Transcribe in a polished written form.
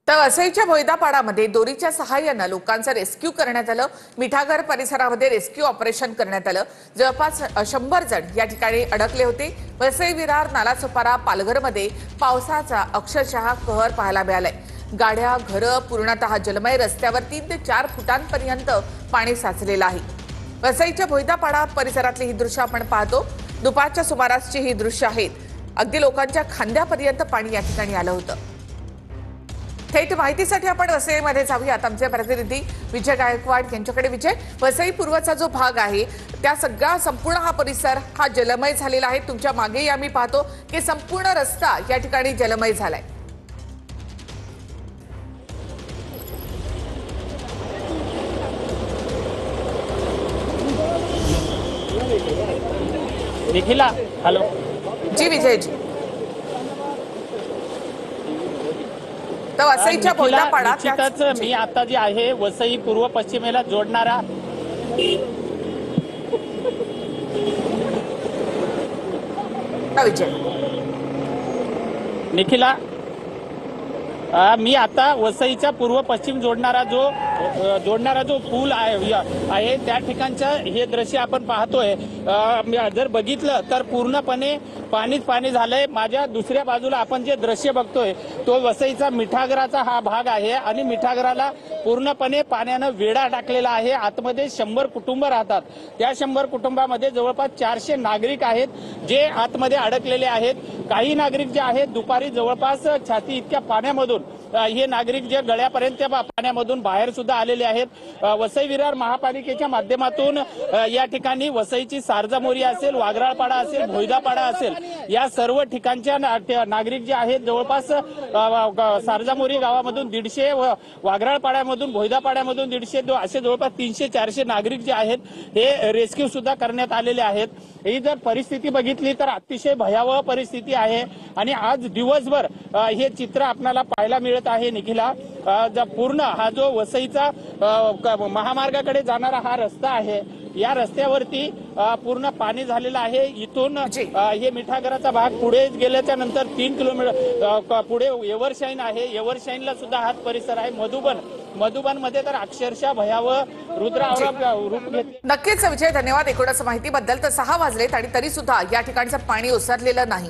तर वसईच्या भोयदापाडामध्ये दोरीच्या सहाय्याने लोकांचं रेस्क्यू करण्यात आलं। मिठागर परिसरामध्ये रेस्क्यू ऑपरेशन करण्यात आलं। जवळपास 100 जण या ठिकाणी अडकले होते। वसई विरार नालासोपारा पालघरमध्ये पावसाचा अक्षरशः कहर पाहायला मिळालाय। गाड्या घरं पूर्णतः जलमय, रस्त्यावर 3 ते 4 फुटांपर्यंत पाणी साचलेलं आहे। वसईच्या भोयदापाडा परिसरातली ही दृश्य आपण पाहतो। दुपारच्या सुमारासची ही दृश्य आहेत। अगदी लोकांच्या खांद्यापर्यंत पाणी या ठिकाणी आलं होतं। थेट माहितीसाठी आपण वसईमध्ये जाऊयात। आमचे प्रतिनिधी विजय गायकवाड यांच्याकडे। विजय, वसई पूर्वचा जो भाग आहे त्या सगळा संपूर्ण हा परिसर हा जलमय झालेला आहे। तुमच्या मागेही आम्ही पाहतो की संपूर्ण रस्ता या ठिकाणी जलमय झालाय। निखिला, हॅलो जी विजय जी। तर वसईच्या भोयदापाडा निश्चितच मी आता जे आहे वसई पूर्व पश्चिमेला जोडणारा विजय निखिला मी आता वसईच्या पूर्व पश्चिम जोडणारा जो पूल आहे त्या ठिकाणचं हे दृश्य आपण पाहतोय। जर बघितलं तर पूर्णपणे पाणीच पाणी झालंय। माझ्या दुसऱ्या बाजूला आपण जे दृश्य बघतोय तो वसईचा मिठागराचा हा भाग आहे आणि मिठागराला पूर्णपणे पाण्यानं वेढा टाकलेला आहे। आतमध्ये 100 कुटुंब राहतात। त्या 100 कुटुंबामध्ये जवळपास 400 नागरिक आहेत जे आतमध्ये अडकलेले आहेत। काही नागरिक जे आहेत दुपारी जवळपास छाती इतक्या पाण्यामधून हे नागरिक जे गळ्यापर्यंत पाण्यामधून बाहेर सुद्धा आलेले आहेत। वसई विरार महापालिकेच्या माध्यमातून या ठिकाणी वसईची सारजामोरी असेल, वागराळपाडा असेल, भोयदापाडा असेल, या सर्व ठिकाणच्या नागरिक जे आहेत जवळपास सारजामोरी गावामधून 150, वागराळपाड्यामधून भोयदापाड्यामधून 150 असे जवळपास 300-400 नागरिक जे आहेत हे रेस्क्यू सुद्धा करण्यात आलेले आहेत। ही जर परिस्थिती बघितली तर अतिशय भयावह परिस्थिती आहे आणि आज दिवसभर हे चित्र आपल्याला पाहायला मिळत आहे। निखिला, पूर्ण हा जो वसईचा महामार्गाकडे जाणारा हा रस्ता आहे या रस्त्यावरती पूर्ण पाणी झालेलं आहे। इथून हे मिठागराचा भाग पुढे गेल्याच्या नंतर 3 किलोमीटर पुढे एव्हरशाईन आहे। एव्हरशाईनला सुद्धा हाच परिसर आहे। मधुबन मध्ये तर अक्षरशः भयावह रूप घेतले। नक्कीच विजय, धन्यवाद एकूणच माहितीबद्दल। तर 6 वाजलेत आणि तरी सुद्धा या ठिकाणचं पाणी ओसरलेलं नाही।